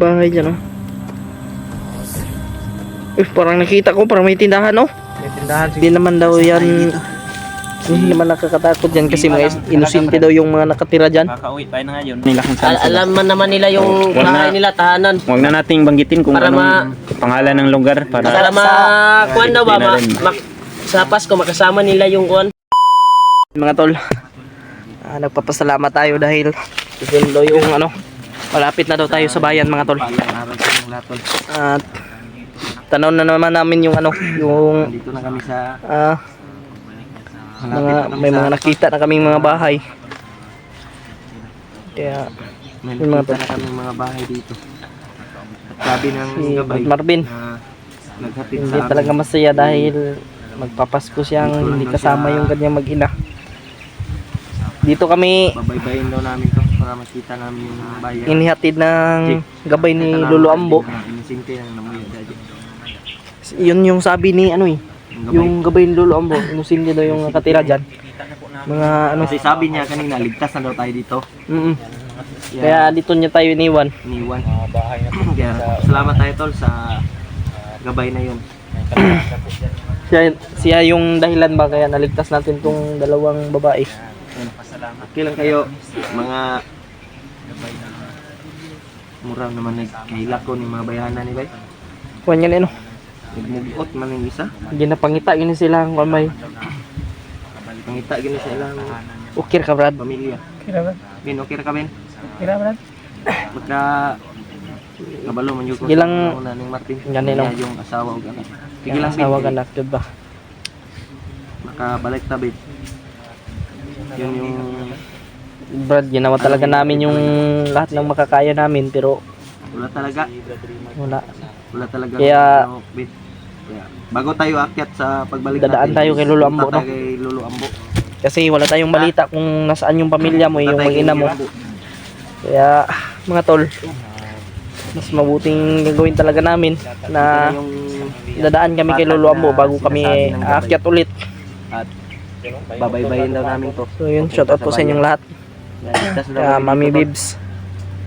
Bahay dyan, oh. Parang nakita ko, parang may tindahan, oh. May tindahan. Hindi naman daw yan. Hindi naman nakakatakot dyan kasi mga inosente daw yung mga nakatira dyan. Kakauwi tayo na ngayon. Nila kung saan sila. Alam man naman nila yung Wag bahay na. nila, tahanan. Huwag na nating banggitin kung Para anong pangalan ng lugar para Para kuan daw ba, Hindi na rin. sa Pasko makasama nila yung kuan. Mga tol, nagpapasalamat tayo dahil yun daw yung ano, malapit na daw tayo sa bayan mga tol. At tanaw na naman namin yung ano, yung Dito na kami sa may mga nakita na kaming mga bahay. Kaya may yung mga nakita na kami mga bahay dito. At sabi ng si gabay Marvin na naghatid hindi sa amin. talaga masaya dahil magpapasko siyang hindi kasama yung kanyang mag-ina. Dito kami Babaybayin daw namin to para makita namin yung bayan. inihatid ng gabay ni Lolo Ambo. Inisinte ng namuya dati. Yun yung sabi ni ano eh, yung gabay ni Lolo Ambo, inosente daw yung nakatira dyan. Mga ano, Kasi sabi niya kanina, ligtas na daw tayo dito. Kaya dito niya tayo iniwan. Iniwan. Kaya salamat tayo tol sa gabay na yun. Siya yung dahilan ba kaya naligtas natin tong dalawang babae. Okay lang kayo, mga murang naman nagkahilak ko ni mga bayanan ni Bay. Kuwan yan ano, Nagmugot man yung isa. ginapangita yun sila kung may Pangita gini sa ilang ukir ka Brad. pamilya. Kira Brad. Ben, okay ra ka Ben? Kira Brad. Magka kabalo man yung Sige lang. una ni Martin. Ganun lang. Niya yung asawa o anak. Sige Yung lang asawa Ben. ka na ba? Makabalik ta Ben. Yun yung Brad, ginawa talaga namin yung lahat ng makakaya namin pero wala talaga. wala. Wala talaga. Kaya- ano, Ben. Kaya, bago tayo akyat sa pagbalik Dadaan natin, tayo kay Lolo Ambo, punta no? tayo kay Lolo Ambo. Kasi wala tayong balita kung nasaan yung pamilya mo, yung Punta tayo kay mag-ina mo. Lolo Ambo. Kaya mga tol, mas mabuting gagawin talaga namin na yung dadaan kami kay Lolo Ambo bago kami aakyat ulit. at babaybayin daw namin to. So yun, shoutout po sa inyong lahat. Kaya Mami Bibs,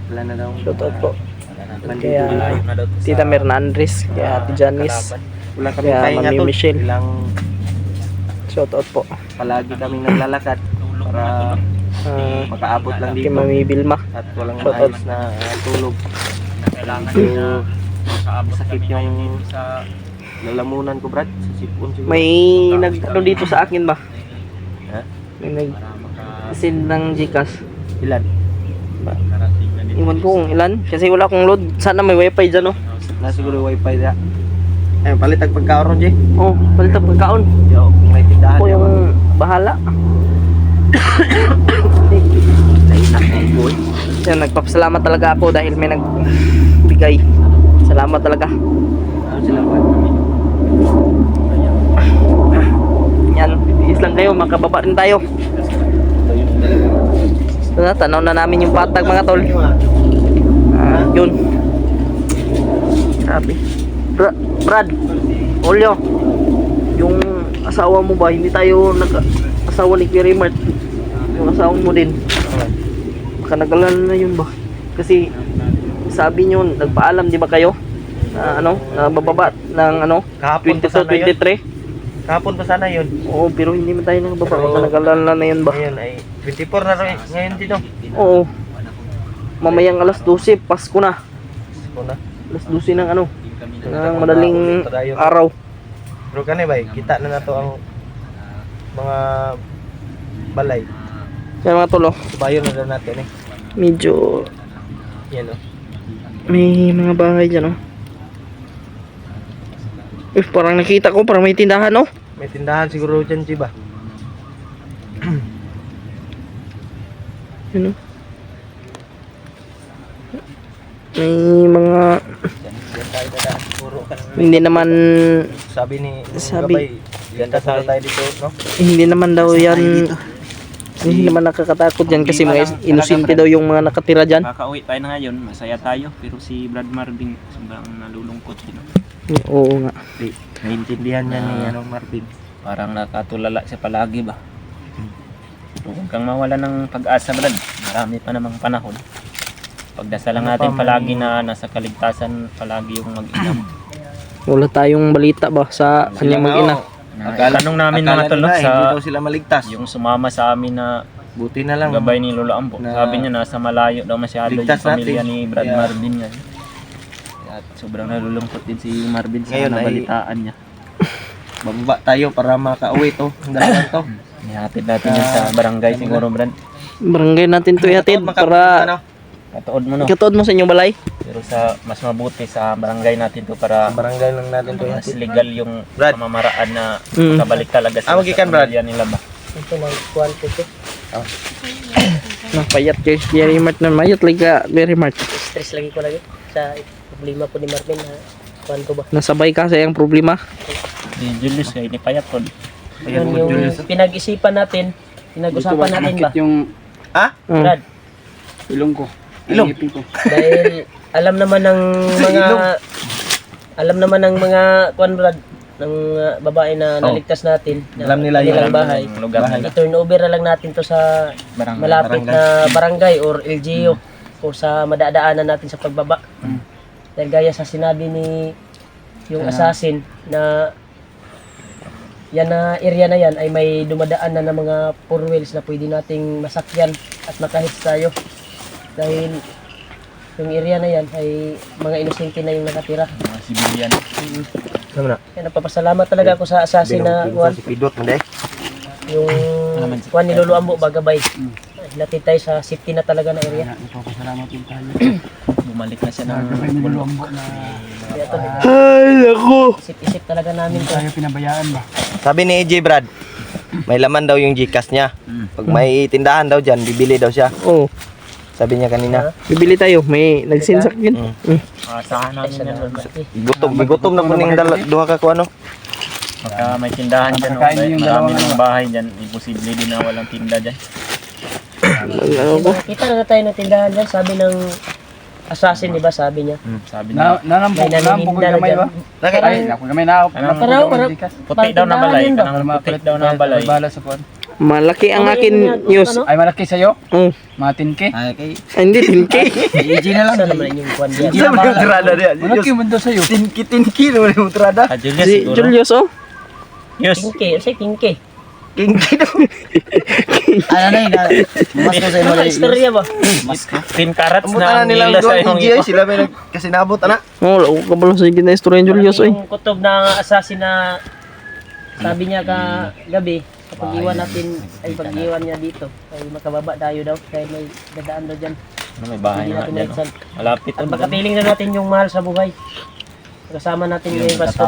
Wala na daw. shoutout po. Nandito Kaya dito. Tita Merna Andres, kaya Ate Janice, Wala kami kaya pahinga Mami to. Michelle. Ilang shoutout po. palagi kaming naglalakad para Ah, makaabot lang kay dito Mami Vilma. at walang Shoutout. maayos na tulog. So, sakit yung lalamunan ko Brad sa sipon siguro. May nag-ano dito sa akin ba? Ha? May nag-send ng Gcash. Ilan? Iwan ko kung ilan. Kasi wala akong load. Sana may wifi dyan, oh. Na siguro wifi da. Ayun, palit ang pagkaon Jay. Oh, palit ang pagkaon. Yo, kung may tindahan Ako di ba? yung bahala. Nainak na boy. Yan, nagpapasalamat talaga ako dahil may nagbigay. Salamat talaga. Ano sila ba? Yan, tiis lang kayo. Makababa rin tayo. Tanaw na namin yung patag mga tol. Yun. Grabe. Brad, Olyo, yung asawa mo ba, hindi tayo asawa ni Kuya Raymart. Yung asawa mo din. Baka nag-alala na yun ba? Kasi sabi nyo, nagpaalam di ba kayo? Na ano, na bababa ng ano, Kahapon pa 22, sana yun. 23. Kahapon pa sana yun. Oo, pero hindi man tayo nakababa. Baka nag-alala na yun ba? Ngayon ay 24 na rin ngayon dito. Oo. Mamayang alas 12, Pasko na. Una. Alas 12 ng ano, ng madaling araw. Pero kani ba, kita na nato ang mga balay. Kaya mga tolo, Subayon na daw natin eh. medyo Yan o. may mga bahay dyan, oh. Parang nakita ko, parang may tindahan, oh. May tindahan siguro dyan, Chiba. Yun, oh. May mga hindi naman Sabi ni Sabi- Gabay, ganda sa tayo dito, no? hindi naman daw yan hindi naman nakakatakot yan kasi mga inosente daw yung mga nakatira dyan. Kakauwi tayo na ngayon, masaya tayo. Pero si Brad Marvin, sobrang nalulungkot din. Oo nga. Naiintindihan niya ni Marvin. Parang nakatulala siya palagi ba? Huwag kang mawala ng pag-asa, Brad. Marami pa namang panahon. Pagdasalan natin palagi na nasa kaligtasan palagi yung mag-inam. Wala tayong balita ba sa kanyang mag-ina? Tanong namin mga tol hindi sa daw sila maligtas. yung sumama sa amin na Buti na lang. gabay ni Lolo Ambo. Na- Sabi niya nasa malayo daw masyado yung Ligtas pamilya natin. ni Brad Kaya- Marvin yan. At sobrang nalulungkot din si Marvin sa Ngayon ay- nabalitaan niya. Bababa tayo para makauwi to. Ang dalawan to. Ihatid natin yan sa barangay siguro, Brad. Barangay natin to ihatid para Ano? Katuod mo no. ikatuod mo sa inyong balay. Pero sa mas mabuti sa barangay natin to para Barangay lang natin to. mas legal yung Brad. pamamaraan na Mm. kabalik talaga sila Magikan, sa Brad. pamilya nila ba. Ito lang, kwante ko. Payat kay very much na mayat liga very much. Stress lagi ko lagi sa problema po ni Marvin na kuhan ko ba. Nasabay ka sa iyang problema. Si Julius kay ni Payat po. Yun yung pinag-isipan natin, pinag-usapan natin ba? Brad, Ilong ko. Ilong. dahil alam naman ng mga kuhan Brad, ng babae na naligtas natin. na Alam nila yun. kanilang bahay. Yung lugar nila. I-turnover na lang natin to sa Barangay. malapit na barangay or LGU o sa madadaanan natin sa pagbaba. Dahil gaya sa sinabi ni yung assassin na yan na area na yan ay may dumadaan na ng mga four wheels na pwede nating masakyan at makahits tayo. Dahil yung area na yan ay mga inosente na yung nakatira. Mga civilian. Ano na? Kaya napapasalamat talaga ako sa assassin na kuhan, Si Pidot mo deh. yung kuhan ni Lolo Ambo Bagabay. Latid tayo sa safety na talaga na area. Bumalik na siya ng bulong. Kaya to, Ay, naku. isip-isip talaga namin to. Sabi ni AJ Brad, may laman daw yung Gcash niya. Pag may tindahan daw dyan, bibili daw siya. Oh, Sabi niya kanina. bibili tayo. May nagsinsak yun. Asahan namin yan. Gutom na po ning duha ka ko ano. Pagka may tindahan dyan, marami ng bahay dyan, imposible din na walang tinda dyan. Ano ko? Kita na tayo ng tindahan dyan, sabi ng assassin, di ba? Sabi niya. Sabi niya, May nanininda na dyan. Ay, ako gamay na ako. Paraw, puti daw na balay, kanang puti daw na balay. Bala sa kuwan. Malaki ang akin news. Ay, malaki sa'yo. Mm. Mga 10K. Ay kay Ay, hindi, 10K. EG na lang. Saan naman yung kwan dyan? Sa mga trada dia. Malaki mo daw sa'yo. Tinki no yung trada. Ah, Julius Si siguro. Julius, oh. Yes. Kingke, kasi kingke. Kinki daw. Ano na yun? Mas ko sa'yo. Ano ba, istorya ba? 10 carats Amot na na nila nila sa doon iyong EJ sila may nagkasinabot ana. Oh, wala ko kabalo sa gina istorya ni Julius, oy. Yung kutob ng assassin na sabi niya gabi, kapag iwan natin, ay pag-iwan niya dito, ay makababa tayo daw, dahil may dadaan daw dyan. Ano, may bahay Hindi na natin dyan. maigsan. Malapit. At makapiling na natin yung mahal sa buhay. Kasama natin yung Pasko.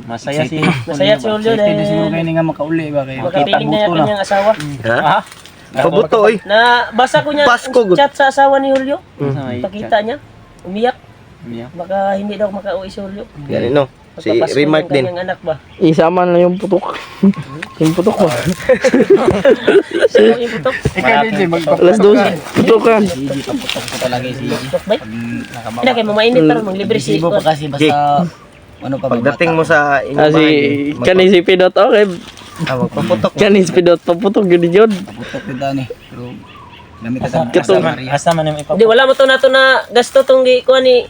Masaya si Masaya si Julio Hindi siguro dahil kayo nga makauli ba kayo? makapiling na yung kanyang asawa. Ha? Pabuto oy. Na basa ko niya Pasko, good. chat sa asawa ni Julio. Pakita. Pakita niya, umiyak. Umiyak. Baka hindi daw makauwi si Julio. Yan no. Si Magpapasko Remark yung din. kanyang anak ba? Isama na yung putok. Yung putok ba? Sino yung putok? Ikaw din, Alas 12. Putokan. Putok ba? Hindi kayo mamainit pero manglibre si Ibo pa kasi basta ano pa ba? Pagdating mo sa Ah, inyong si bahay, kani si Pidot, okay. magpaputok. Kani si Pidot, paputok yun yun. Putok kita ni. Pero gamit ka sa Katong. Asa man yung Hindi, wala mo to na to na gasto tong kuha ni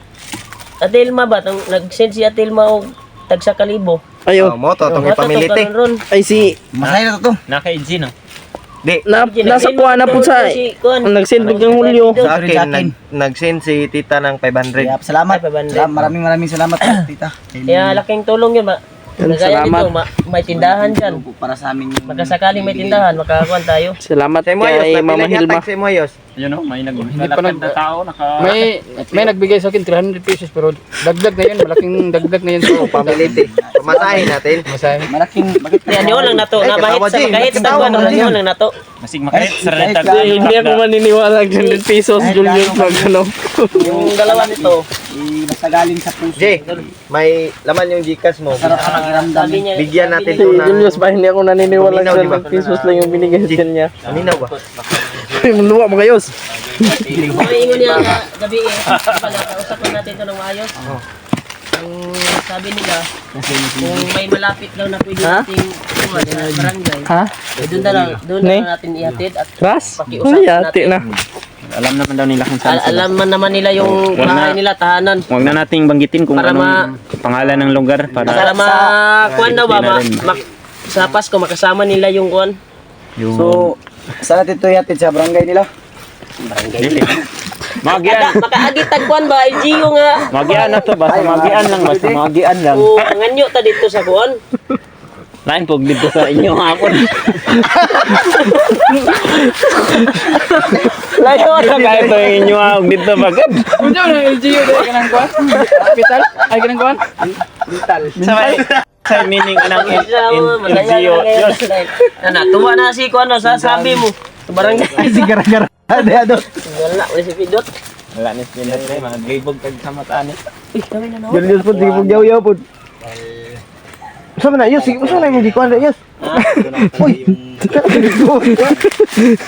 Atilma ba? Nag-send si Atilma og tag sa kalibo. Oh, Ayo. mo to tong ipamilite. Ron. Ay si Masaya na to. naka-EG no? Di. nasa kuha na po sa nag-send biglang Hulyo. Sa akin nag-send si tita ng 500. Kaya salamat. Ay, 500. Maraming salamat tita. Kaya laking tulong yun ba? Kagaya Salamat. dito, may tindahan dyan. Para sa amin yung Magkasakaling may tindahan, makakakuan tayo. Salamat Sa mo ayos, kay Mama napila niya Hilma. tag sa mo ayos. Yun no, may pa naglalakad na tao, naka... may nagbigay sa akin 300 pesos pero dagdag na yun, malaking dagdag na yun so Pamilite. Pamasahin natin. masaya. Malaking bakit Kaya niyo lang nato, Ay, na katawa, mahit sa Jay. kahit sa Katawa, kuwan, Jay. niyo lang nato. Masig makahit sa Ay, retag. Hindi ako maniniwala 100 pesos Julius pag ano. Yung dalawa nito, basta galing sa puso. Jay, may laman yung Gcash mo. Sarap ang pakiramdam. sabi niya, Bigyan natin Si to na. Julius ba hindi ako naniniwala Minaw, di ba? 100 pesos lang yung binigay sa kanya. Kanina ba? Luwa mo kayos. mga ingon niya nga gabi pala, kausapin natin ito ng maayos. Ang sabi nila, kung may malapit daw na pwede Ha? nating kuwan sa barangay, Ha? doon na lang Ne? natin ihatid at Ras? pakiusapan Ay, ate natin. na. Alam naman daw nila kung saan sila. Alam man naman nila yung Wag bahay na- nila, tahanan. Huwag na nating banggitin kung Para anong pangalan ng lugar para Para kuan daw ba, Hindi na rin. sa Pasko makasama nila yung kuan. yung So, saan natin ito yatid sa barangay nila? dili. Magian. Makaagit tagkuan ba, LGU nga. Magian na to, basta magian lang, basta magian lang. O, nganyo ta dito sa kuan. Lain pog dito sa inyo hapon. Layo na kahit ito yung inyo hapon dito bagad. Unsa man ang LGU dai kanang kuan? Hospital? Ay kanang kuan? Sa meaning ng NGO. Diyos. Tuwa na si kuan no, sasabi mo. Sa barangay. Sigara-gara. Adot. Wala, wala si Pidot. Wala ni sila tayo, mga gibog kag sa mataan eh. Kami na nawa. Julius po, sige po, yaw-yaw po. Saan na, Yus? Sige, saan na yung gikuan na, Yus? Uy!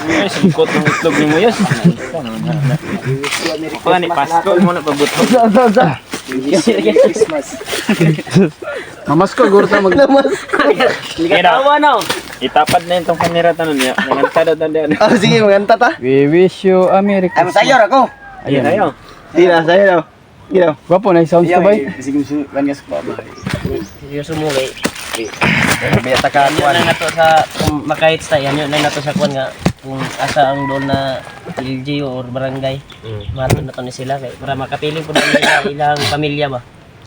Ay, singkot ng itlog ni mo yun. Pag ni Pasko mo na pabuto. Saan? Mamas ko gurta mag Tawa na. Itapad na yung tong kamera tanong niya. Nangantado tanda. Oh, sige, maganta ta. We wish you a Merry Ay, Christmas. masayor ako. Ayun tayo. Sige na, sayo daw. Sige daw. Gwapo na sounds ko bay. Sige, kan nga sa baba. Yung sumuli. Biyata ka, Yan lang na to sa, kung makahits tayo, yan lang na to sa kuan nga. Kung asa ang doon na LGU or barangay. Mato na to ni sila. Para makapiling po na nila ilang pamilya ba.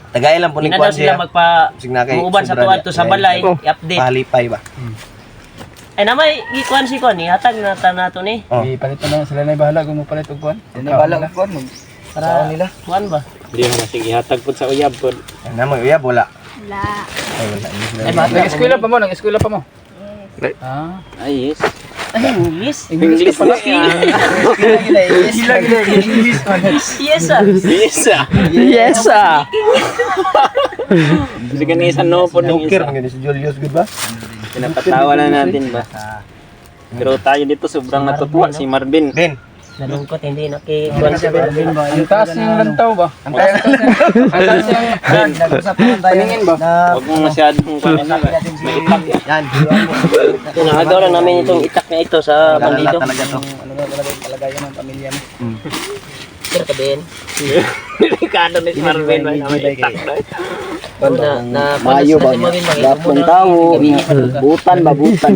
Tagay lang po ni Hindi na Kwan daw sila siya. magpa muuban sa tuwan to sa balay, i-update. Palipay ba? Ay namay, ikuan si Kuan, ihatag na ta nato ni. Oh. Ipalitan na sila na bahala kung mapalit og kuan. Sino bala ko Kwan? Para nila. Kuan ba? Hindi mo na sige hatag po sa uyab po. Ano mo, iya, bola. Ay, nag-eskwela pa mo, nag-eskwela pa mo. Ah, Ay yes. Ay, English. English ka pala. Yes, sir. Yes ah. Yes, ah. Sige ni isa no po ng Joker, isa. ang si Julius, good ba? Pinapatawa na natin ba. Pero tayo dito sobrang natutuwa si Marvin. Ben. Nalungkot, hindi nakikuan si Marvin. Ang taas ng lantaw ba? Ang taas ng Nag-usap naman tayo. Paningin ba? Huwag mo masyadong kunin na. May itak yan. Yan. Pinahagaw lang namin itong itak na ito sa bandito. Talaga to. Kalagayan ng pamilya mo. Pero tabihin. Delikado ni Marvin ba na may itak na. Na mayo ba? Dapong tao. Butan ba, butan.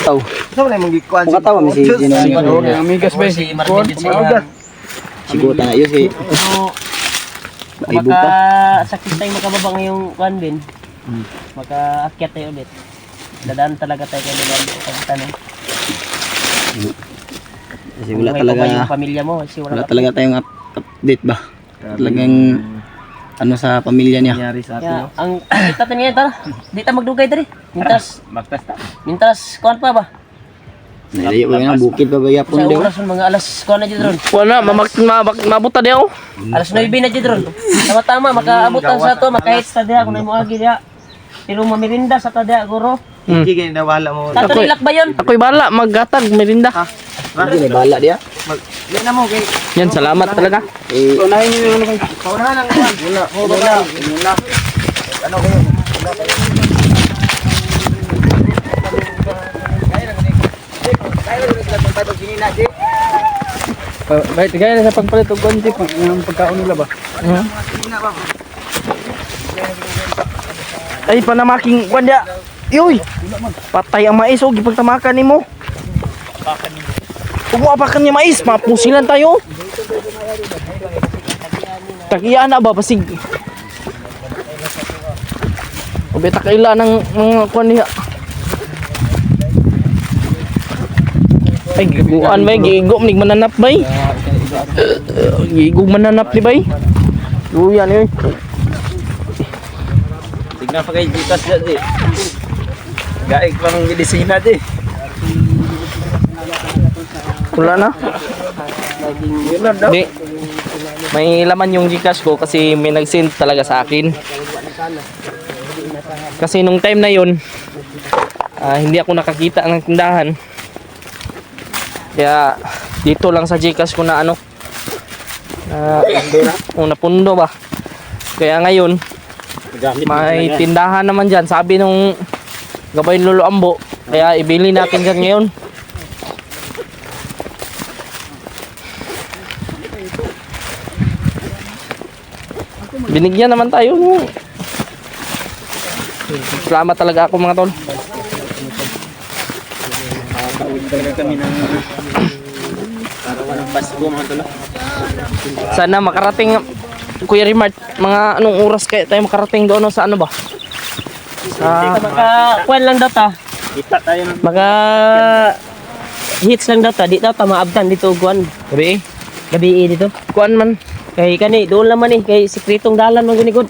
Taw. Saan na yung magkikuan? Mukatawa mo si Gino. Okay, amigas ba? Si Marvin din siya. Sigutan na yun si... So, Ibo maka pa. sakit tayo makababa ngayong kuan bin. Makaakyat tayo ulit. Dadaan talaga tayo kay Dadaan sa tanong. Kasi wala May talaga... pa ba yung pamilya mo? Kasi Wala talaga tayong update ba? Talagang... Ano sa pamilya niya. Yeah, ang kita ta niya tara. Di ta magdugay diri. Mintas Magtas ta. mintas kuan pa ba? Nalayo ko nga, bukid pa ba Sa yapon daw? oras mga alas kuan na jud ron. Wala, mabuta di ako. Alas 9 na jud ron. Tama makaabot ta sa to, makahits ta diha kung may moagi diha. Pero mamirinda sa ta diha guro. Hindi ganyan na wala mo. Tato nilak ba yon? Ako'y bala, maggatag, merinda. Hindi na bala diya. Yan na mo kay Yan, salamat talaga. Unahin niyo yung ano kayo. Paunahan ang kuwan. Muna. Ano kayo? Baik, gaya na sa pagpalit og kuan jeep, ang pagkaon nila ba? Ay, panamaking kwadya. Yoy! Patay ang mais, oh, gipagtamakan ni mo. Kung apakan niya mais, mapusilan tayo. Takiyaan na ba, pasig. O, beta kaila ng mga kwan niya. Ay, giguan ba? Gigom, nig mananap ba? Gigom mananap di ba? Luyan yun. Tignan pa kay Jitas dyan di. Gaig pang medisina di. Wala na. Di. May laman yung Gcash ko kasi may nag-send talaga sa akin. Kasi nung time na yun, hindi ako nakakita ng tindahan. Kaya dito lang sa Gcash ko na ano, napundo ba. Kaya ngayon, may tindahan naman dyan. Sabi nung Gabay Lolo Ambo, kaya ibili natin dyan ngayon. Binigyan naman tayo. Salamat talaga ako mga tol. Talaga kami ng para walang Pasko mga tol. Sana makarating Kuya Rimart, mga anong oras kaya tayo makarating doon sa ano ba? Sa Maka-kuan lang data. Kita tayo ng Maka hits lang data. Di data maabdan dito kuan. gabi. Gabi dito. Kuan man. Kay kani doon naman eh kay sikretong dalan man gunigod.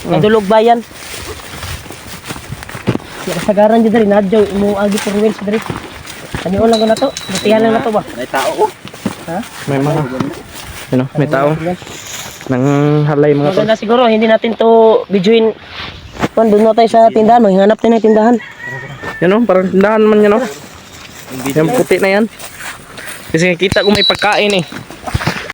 Kay dulog bayan. Ya kasagaran jud diri nadyo mo agi for wheels diri. Ani ulang ko na to. Butihan lang na to ba? may tao. May mga ano, may tao nang halay mga tol. Maganda siguro hindi natin to videoin. Kuan doon na tayo sa tindahan, maghanap tayo ng tindahan. Yan o, parang tindahan man yan o. Yung puti na yan. Kasi kita ko may pagkain eh.